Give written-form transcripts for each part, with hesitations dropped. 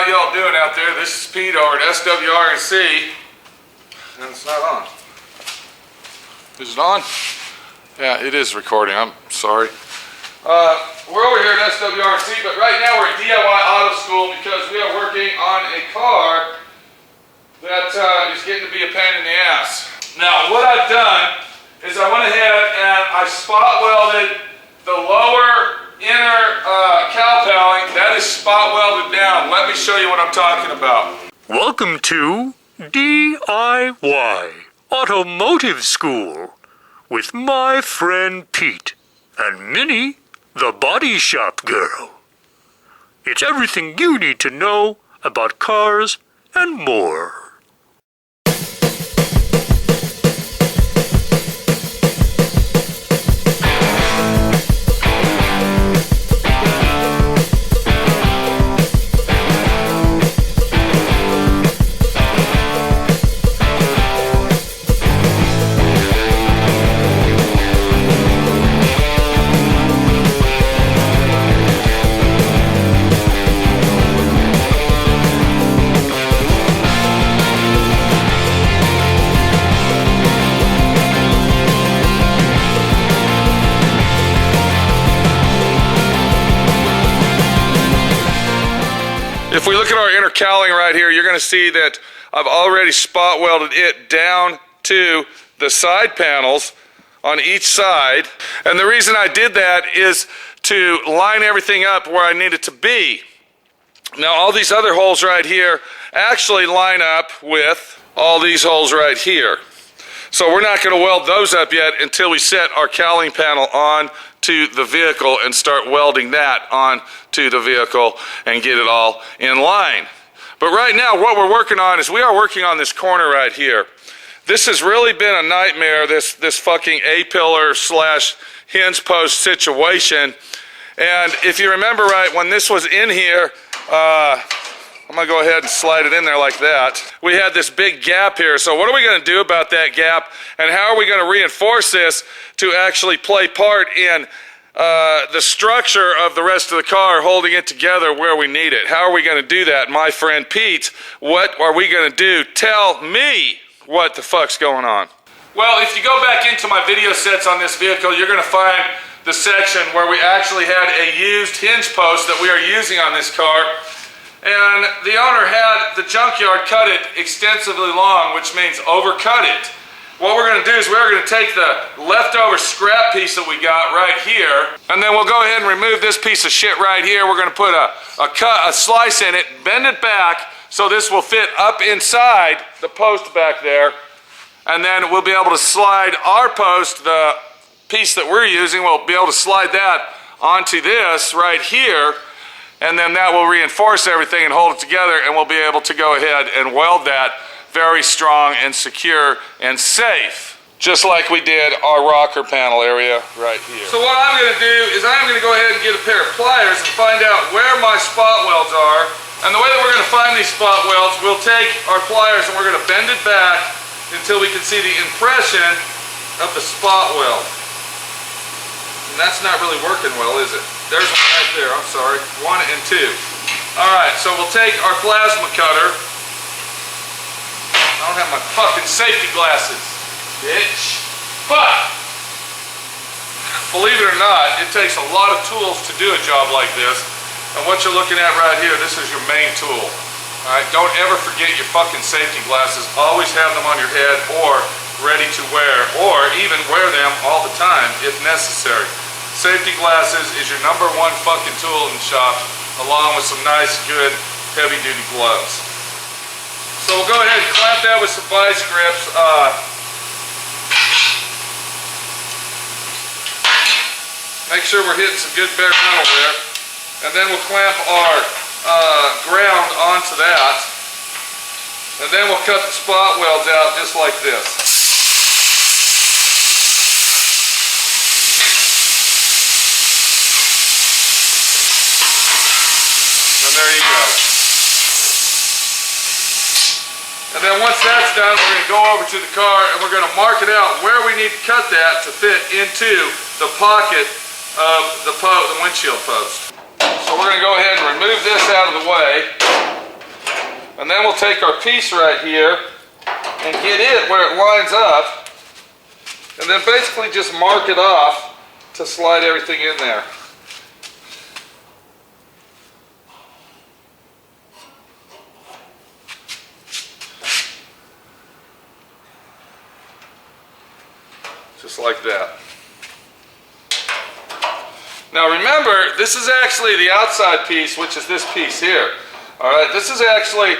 y'all doing out there? This is Pete over at SWRC. And it's not on. Is it on? Yeah, it is recording. I'm sorry. We're over here at SWRC, but right now we're at DIY Auto School because we are working on a car that is getting to be a pain in the ass. Now, what I've done is I went ahead and I spot welded the lower inner cowpaling. That is spot welded down. Let me show you what I'm talking about. Welcome to DIY Automotive School with my friend Pete and Minnie, the body shop girl. It's everything you need to know about cars and more. If we look at our inner cowling right here, you're going to see that I've already spot welded it down to the side panels on each side. And the reason I did that is to line everything up where I need it to be. Now, all these other holes right here actually line up with all these holes right here. So we're not going to weld those up yet until we set our cowling panel on to the vehicle and start welding that on to the vehicle and get it all in line. But right now what we're working on is we are working on this corner right here. This has really been a nightmare, this fucking A-pillar slash hinge post situation. And if you remember right, when this was in here, I'm going to go ahead and slide it in there like that. We had this big gap here, so what are we going to do about that gap, and how are we going to reinforce this to actually play part in the structure of the rest of the car, holding it together where we need it? How are we going to do that? My friend Pete, what are we going to do? Tell me what the fuck's going on. Well, if you go back into my video sets on this vehicle, you're going to find the section where we actually had a used hinge post that we are using on this car. And the owner had the junkyard cut it extensively long, which means overcut it. What we're going to do is we're going to take the leftover scrap piece that we got right here, and then we'll go ahead and remove this piece of shit right here. We're going to put a slice in it, bend it back, so this will fit up inside the post back there, and then we'll be able to slide our post, the piece that we're using, we'll be able to slide that onto this right here. And then that will reinforce everything and hold it together, and we'll be able to go ahead and weld that very strong and secure and safe, just like we did our rocker panel area right here. So what I'm going to do is I'm going to go ahead and get a pair of pliers and find out where my spot welds are. And the way that we're going to find these spot welds, we'll take our pliers and we're going to bend it back until we can see the impression of the spot weld. And that's not really working well, is it? There's one right there, I'm sorry. 1 and 2. Alright, so we'll take our plasma cutter. I don't have my fucking safety glasses, bitch. But, believe it or not, it takes a lot of tools to do a job like this. And what you're looking at right here, this is your main tool. Alright, don't ever forget your fucking safety glasses. Always have them on your head or ready to wear, or even wear them all the time if necessary. Safety glasses is your #1 fucking tool in the shop, along with some nice, good, heavy-duty gloves. So we'll go ahead and clamp that with some vice grips. Make sure we're hitting some good bare metal there. And then we'll clamp our ground onto that. And then we'll cut the spot welds out just like this. There you go. And then once that's done, we're going to go over to the car and we're going to mark it out where we need to cut that to fit into the pocket of the windshield post. So we're going to go ahead and remove this out of the way. And then we'll take our piece right here and get it where it lines up, and then basically just mark it off to slide everything in there. Just like that. Now remember, this is actually the outside piece, which is this piece here. All right, this is actually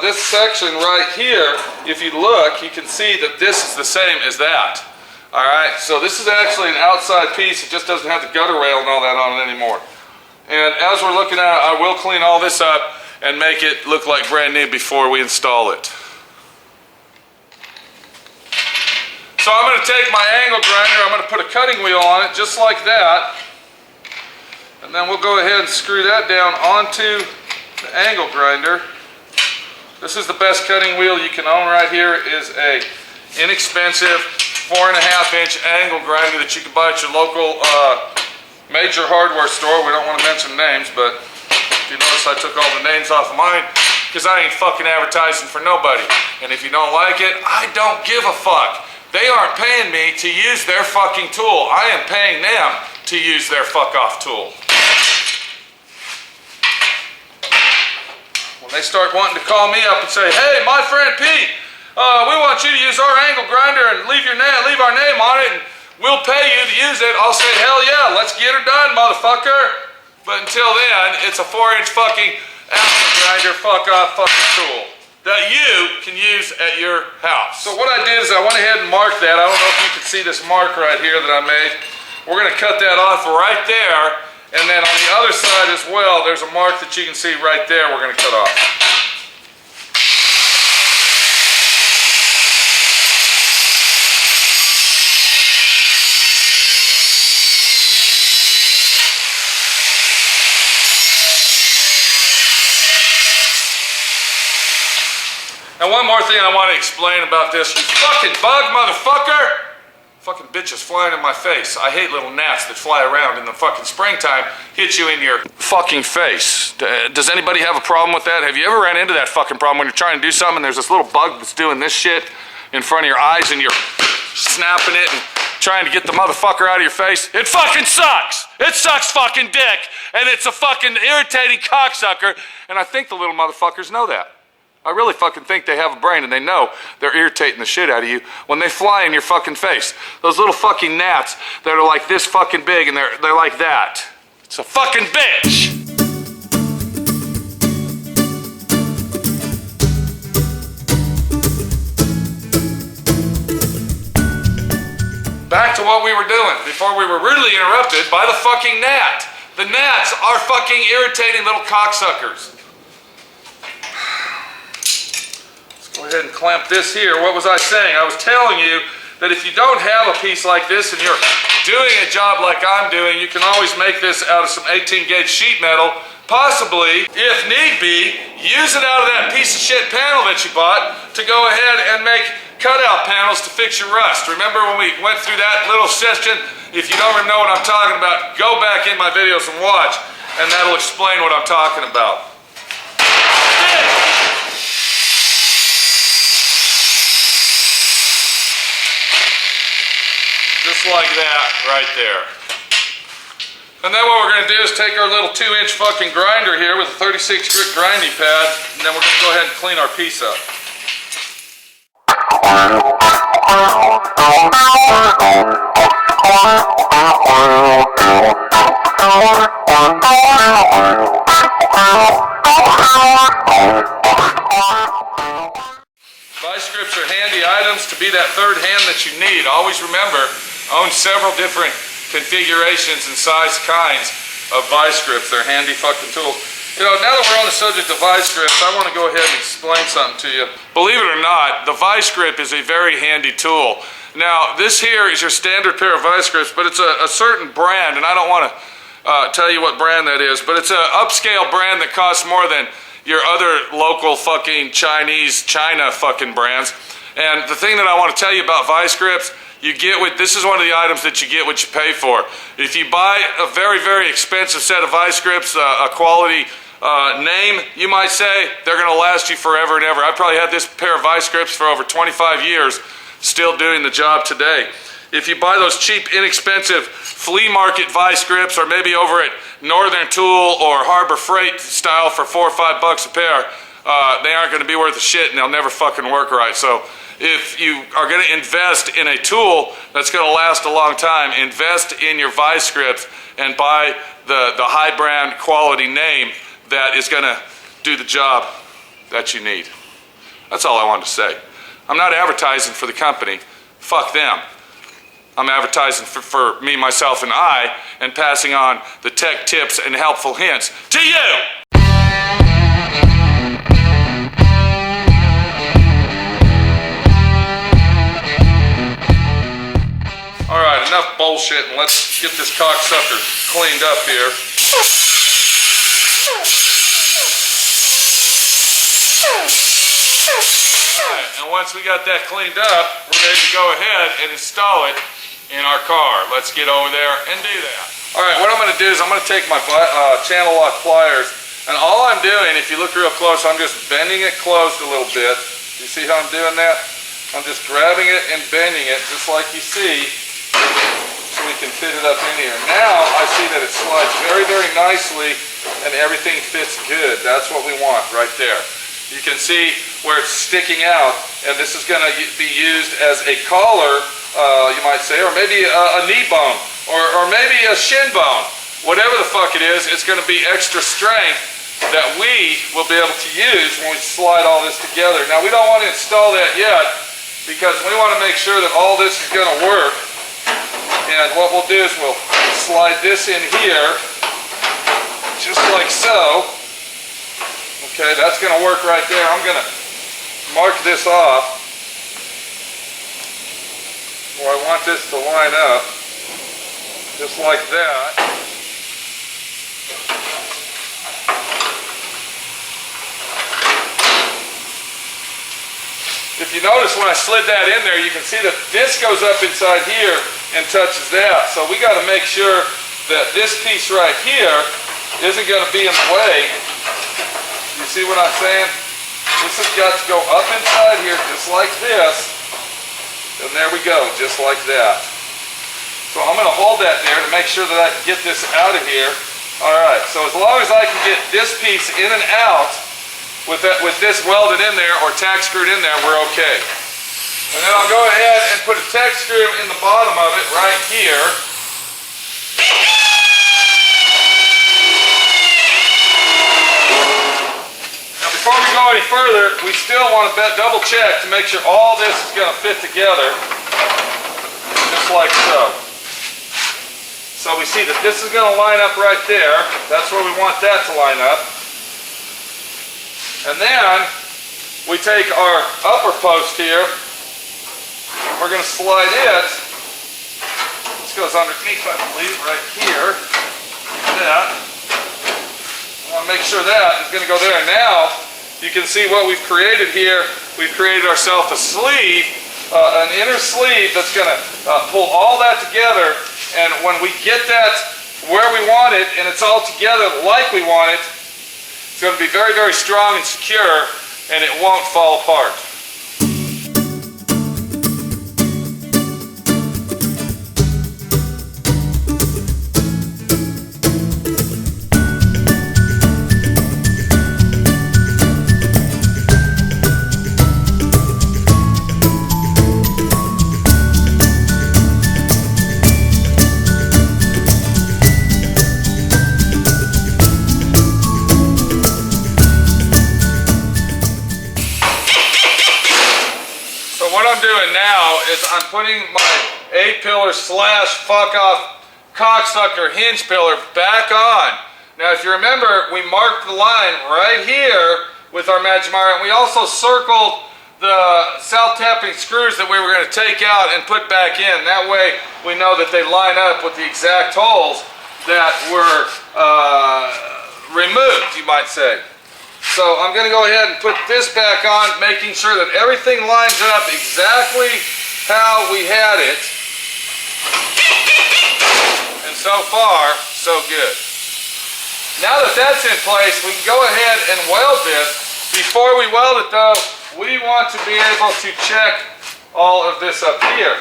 this section right here. If you look, you can see that this is the same as that. All right, so this is actually an outside piece. It just doesn't have the gutter rail and all that on it anymore. And as we're looking at it, I will clean all this up and make it look like brand new before we install it. So I'm going to take my angle grinder, I'm going to put a cutting wheel on it just like that, and then we'll go ahead and screw that down onto the angle grinder. This is the best cutting wheel you can own right here. It is a inexpensive 4.5-inch angle grinder that you can buy at your local major hardware store. We don't want to mention names, but if you notice I took all the names off of mine because I ain't fucking advertising for nobody. And if you don't like it, I don't give a fuck. They aren't paying me to use their fucking tool. I am paying them to use their fuck off tool. When they start wanting to call me up and say, hey, my friend Pete, we want you to use our angle grinder and leave our name on it and we'll pay you to use it, I'll say, hell yeah, let's get her done, motherfucker. But until then, it's a 4-inch fucking angle grinder fuck off fucking tool that you can use at your house. So what I did is I went ahead and marked that. I don't know if you can see this mark right here that I made. We're going to cut that off right there, and then on the other side as well, there's a mark that you can see right there we're going to cut off. And one more thing I want to explain about this, you fucking bug motherfucker! Fucking bitches flying in my face. I hate little gnats that fly around in the fucking springtime, hit you in your fucking face. Does anybody have a problem with that? Have you ever ran into that fucking problem when you're trying to do something and there's this little bug that's doing this shit in front of your eyes and you're snapping it and trying to get the motherfucker out of your face? It fucking sucks! It sucks fucking dick! And it's a fucking irritating cocksucker, and I think the little motherfuckers know that. I really fucking think they have a brain and they know they're irritating the shit out of you when they fly in your fucking face. Those little fucking gnats that are like this fucking big and they're like that. It's a fucking bitch! Back to what we were doing before we were rudely interrupted by the fucking gnat. The gnats are fucking irritating little cocksuckers. Go ahead and clamp this here. What was I saying? I was telling you that if you don't have a piece like this and you're doing a job like I'm doing, you can always make this out of some 18-gauge sheet metal. Possibly, if need be, use it out of that piece of shit panel that you bought to go ahead and make cutout panels to fix your rust. Remember when we went through that little session? If you don't even know what I'm talking about, go back in my videos and watch, and that'll explain what I'm talking about. Just like that right there. And then what we're going to do is take our little 2-inch fucking grinder here with a 36 grit grinding pad, and then we're going to go ahead and clean our piece up. Vice grips are handy items to be that third hand that you need. Always remember, own several different configurations and size kinds of vice grips. They're handy fucking tools. You know, now that we're on the subject of vice grips, I want to go ahead and explain something to you. Believe it or not, the vice grip is a very handy tool. Now, this here is your standard pair of vice grips, but it's a certain brand, and I don't want to tell you what brand that is, but it's an upscale brand that costs more than your other local fucking China fucking brands. And the thing that I want to tell you about vice grips, this is one of the items that you get what you pay for. If you buy a very, very expensive set of vice grips, a quality name, you might say, they're going to last you forever and ever. I probably had this pair of vice grips for over 25 years, still doing the job today. If you buy those cheap, inexpensive flea market vice grips, or maybe over at Northern Tool or Harbor Freight style for $4 or $5 a pair, they aren't going to be worth a shit and they'll never fucking work right. So if you are going to invest in a tool that's going to last a long time, invest in your vice grips and buy the high brand quality name that is going to do the job that you need. That's all I wanted to say. I'm not advertising for the company. Fuck them. I'm advertising for me, myself, and I, and passing on the tech tips and helpful hints to you. All right, enough bullshit, and let's get this cocksucker cleaned up here. All right, and once we got that cleaned up, we're ready to go ahead and install it in our car. Let's get over there and do that. All right, what I'm going to do is I'm going to take my channel lock pliers, and all I'm doing, if you look real close, I'm just bending it closed a little bit. You see how I'm doing that? I'm just grabbing it and bending it, just like you see, so we can fit it up in here. Now I see that it slides very, very nicely, and everything fits good. That's what we want right there. You can see where it's sticking out, and this is going to be used as a collar, you might say, or maybe a knee bone, or maybe a shin bone. Whatever the fuck it is, it's going to be extra strength that we will be able to use when we slide all this together. Now, we don't want to install that yet, because we want to make sure that all this is going to work. And what we'll do is we'll slide this in here, just like so. Okay, that's going to work right there. I'm going to mark this off where I want this to line up, just like that. If you notice when I slid that in there, you can see that this goes up inside here and touches that. So we got to make sure that this piece right here isn't going to be in the way. You see what I'm saying? This has got to go up inside here just like this. And there we go, just like that. So I'm going to hold that there to make sure that I can get this out of here. All right, so as long as I can get this piece in and out with this welded in there or tack screwed in there, we're okay. And then I'll go ahead and put a tack screw in the bottom of it right here. Now before we go any further, we still want to double check to make sure all this is going to fit together, just like so. So we see that this is going to line up right there. That's where we want that to line up. And then we take our upper post here. We're going to slide it. This goes underneath, I believe, right here. Like that. I want to make sure that is going to go there. Now you can see what we've created here. We've created ourselves a sleeve, an inner sleeve that's going to pull all that together. And when we get that where we want it and it's all together like we want it, it's going to be very, very strong and secure, and it won't fall apart. I'm putting my A-pillar slash fuck off cocksucker hinge pillar back on. Now if you remember, we marked the line right here with our Magimar, and we also circled the self-tapping screws that we were going to take out and put back in. That way we know that they line up with the exact holes that were removed, you might say. So I'm going to go ahead and put this back on, making sure that everything lines up exactly how we had it. And so far, so good. Now that that's in place, we can go ahead and weld this. Before we weld it though, we want to be able to check all of this up here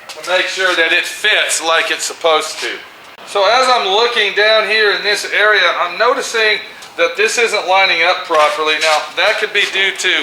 to make sure that it fits like it's supposed to. So as I'm looking down here in this area, I'm noticing that this isn't lining up properly. Now that could be due to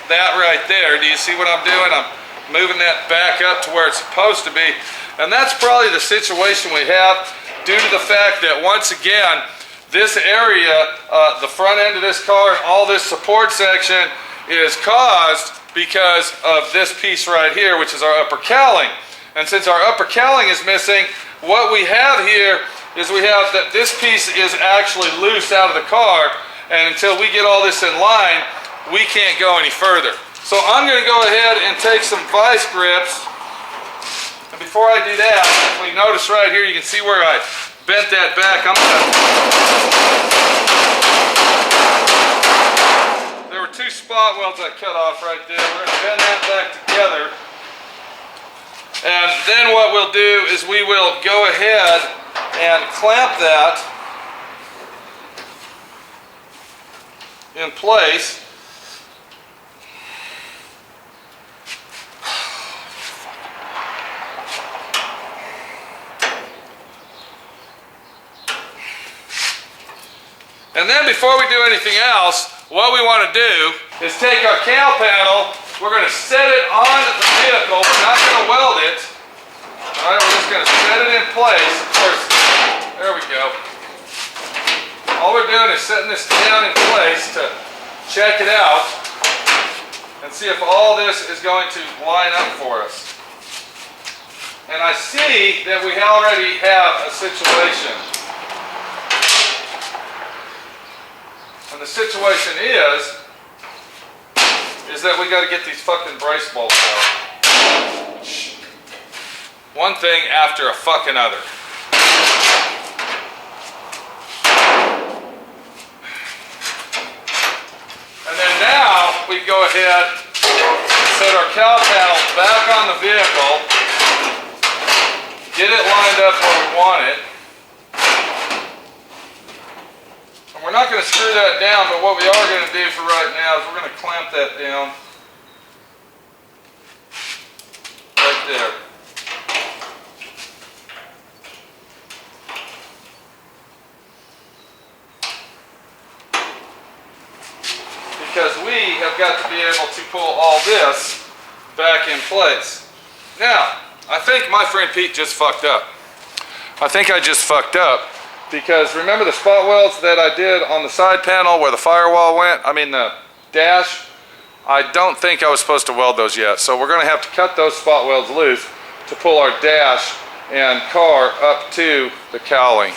that right there. Do you see what I'm doing? I'm moving that back up to where it's supposed to be. And that's probably the situation we have due to the fact that once again, this area, the front end of this car, and all this support section is caused because of this piece right here, which is our upper cowling. And since our upper cowling is missing, what we have here is we have that this piece is actually loose out of the car, and until we get all this in line, we can't go any further. So I'm going to go ahead and take some vice grips. And before I do that, if we notice right here, you can see where I bent that back. There were two spot welds I cut off right there. We're going to bend that back together. And then what we'll do is we will go ahead and clamp that in place. And then before we do anything else, what we want to do is take our cowl panel, we're going to set it on the vehicle, we're not going to weld it. Alright, we're just going to set it in place. Of course, there we go. All we're doing is setting this down in place to check it out and see if all this is going to line up for us. And I see that we already have a situation. And the situation is that we got to get these fucking brace bolts out. One thing after a fucking other. And then now we go ahead and set our cowl panel back on the vehicle, get it lined up where we want it. And we're not going to screw that down, but what we are going to do for right now is we're going to clamp that down right there. Because we have got to be able to pull all this back in place. Now, I think my friend Pete just fucked up. I think I just fucked up because remember the spot welds that I did on the side panel where the firewall went? I mean the dash? I don't think I was supposed to weld those yet. So we're going to have to cut those spot welds loose to pull our dash and car up to the cowling.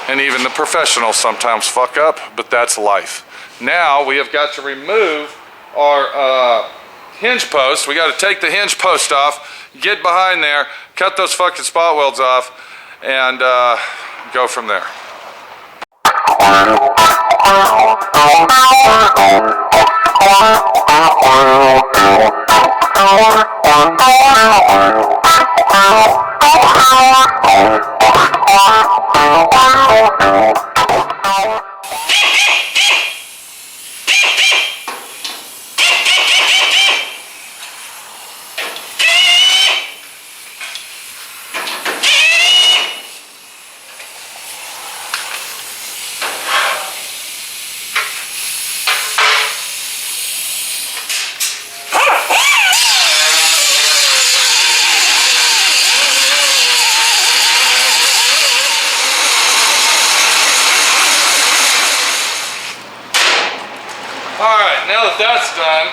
And even the professionals sometimes fuck up, but that's life. Now we have got to remove our hinge post. We got to take the hinge post off, get behind there, cut those fucking spot welds off, and go from there. Alright, now that that's done,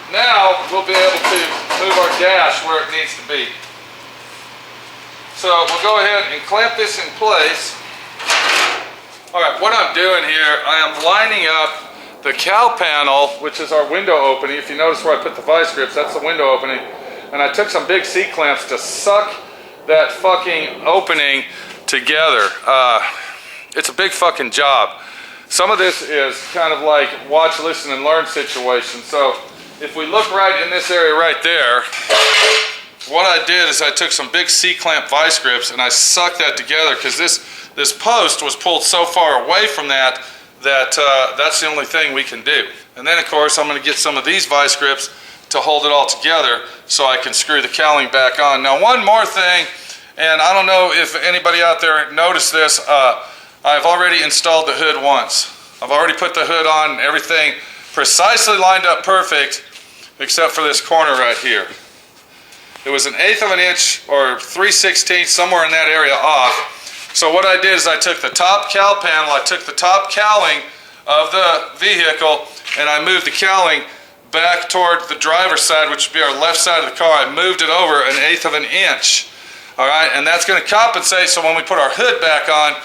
now we'll be able to move our dash where it needs to be. So we'll go ahead and clamp this in place. Alright, what I'm doing here, I am lining up the cowl panel, which is our window opening. If you notice where I put the vice grips, that's the window opening. And I took some big C-clamps to suck that fucking opening together. It's a big fucking job. Some of this is kind of like watch, listen, and learn situation. So if we look right in this area right there, what I did is I took some big C-clamp vice grips and I sucked that together because this post was pulled so far away from that that's the only thing we can do. And then of course I'm going to get some of these vice grips to hold it all together so I can screw the cowling back on. Now one more thing, and I don't know if anybody out there noticed this, I've already installed the hood once. I've already put the hood on and everything precisely lined up perfect except for this corner right here. It was 1/8 of an inch or 3/16 somewhere in that area off. So what I did is I took the top cowl panel, I took the top cowling of the vehicle, and I moved the cowling back toward the driver's side, which would be our left side of the car. I moved it over 1/8 of an inch. All right, and that's going to compensate so when we put our hood back on,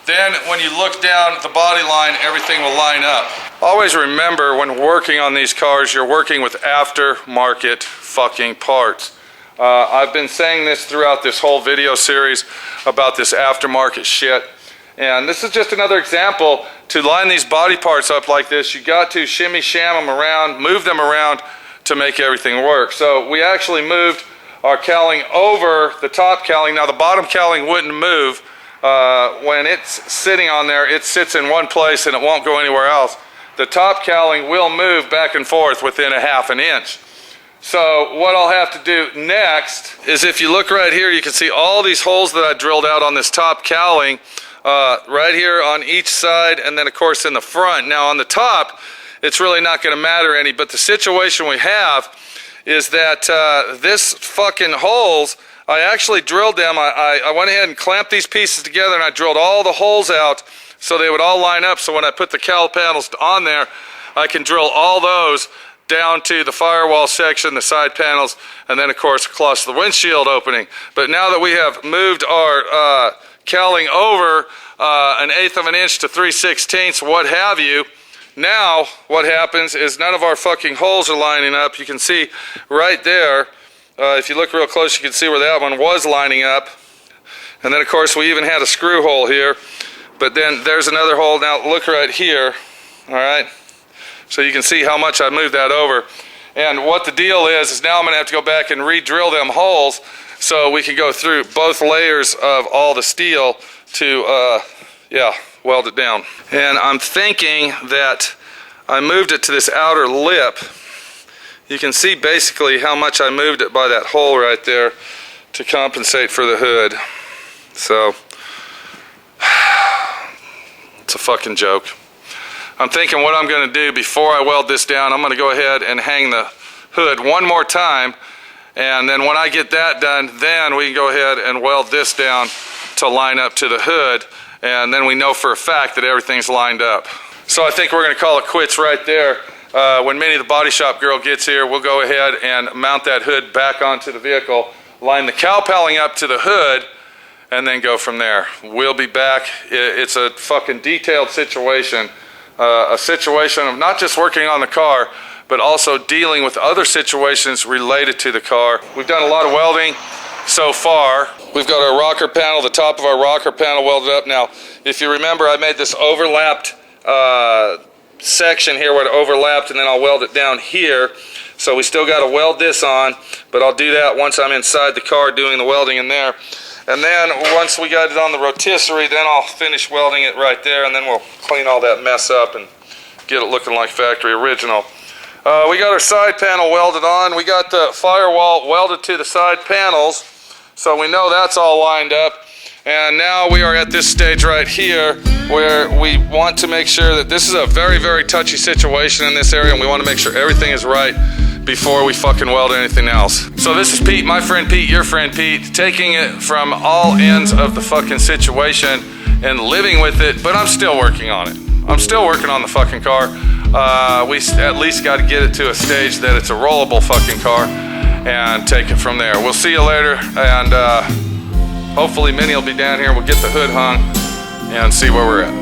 then when you look down the body line, everything will line up. Always remember when working on these cars, you're working with aftermarket fucking parts. I've been saying this throughout this whole video series about this aftermarket shit. And this is just another example. To line these body parts up like this, you got to shimmy sham them around, move them around to make everything work. So we actually moved our cowling over the top cowling. Now the bottom cowling wouldn't move. When it's sitting on there, it sits in one place and it won't go anywhere else. The top cowling will move back and forth within 1/2 an inch. So what I'll have to do next is, if you look right here, you can see all these holes that I drilled out on this top cowling, right here on each side, and then of course in the front. Now on the top, it's really not going to matter any, but the situation we have is that this fucking holes, I actually drilled them. I went ahead and clamped these pieces together and I drilled all the holes out so they would all line up, so when I put the cowl panels on there, I can drill all those down to the firewall section, the side panels, and then of course across the windshield opening. But now that we have moved our cowling over 1/8 of an inch to 3/16, what have you, now what happens is none of our fucking holes are lining up. You can see right there, if you look real close, you can see where that one was lining up. And then of course we even had a screw hole here, but then there's another hole. Now look right here, all right? So you can see how much I moved that over. And what the deal is now I'm going to have to go back and re-drill them holes so we can go through both layers of all the steel to, weld it down. And I'm thinking that I moved it to this outer lip. You can see basically how much I moved it by that hole right there to compensate for the hood. So, it's a fucking joke. I'm thinking what I'm going to do before I weld this down, I'm going to go ahead and hang the hood one more time, and then when I get that done, then we can go ahead and weld this down to line up to the hood, and then we know for a fact that everything's lined up. So I think we're going to call it quits right there. When Minnie the body shop girl gets here, we'll go ahead and mount that hood back onto the vehicle, line the cowl paneling up to the hood, and then go from there. We'll be back. It's a fucking detailed situation. A situation of not just working on the car, but also dealing with other situations related to the car. We've done a lot of welding so far. We've got our rocker panel, the top of our rocker panel welded up. Now, if you remember, I made this overlapped section here where it overlapped, and then I'll weld it down here. So we still got to weld this on, but I'll do that once I'm inside the car doing the welding in there. And then once we got it on the rotisserie, then I'll finish welding it right there, and then we'll clean all that mess up and get it looking like factory original. We got our side panel welded on. We got the firewall welded to the side panels, so we know that's all lined up. And now we are at this stage right here where we want to make sure that this is a very, very touchy situation in this area, and we want to make sure everything is right before we fucking weld anything else. So this is Pete, my friend Pete, your friend Pete, taking it from all ends of the fucking situation and living with it, but I'm still working on it. I'm still working on the fucking car. We at least got to get it to a stage that it's a rollable fucking car and take it from there. We'll see you later, and hopefully Minnie will be down here. We'll get the hood hung and see where we're at.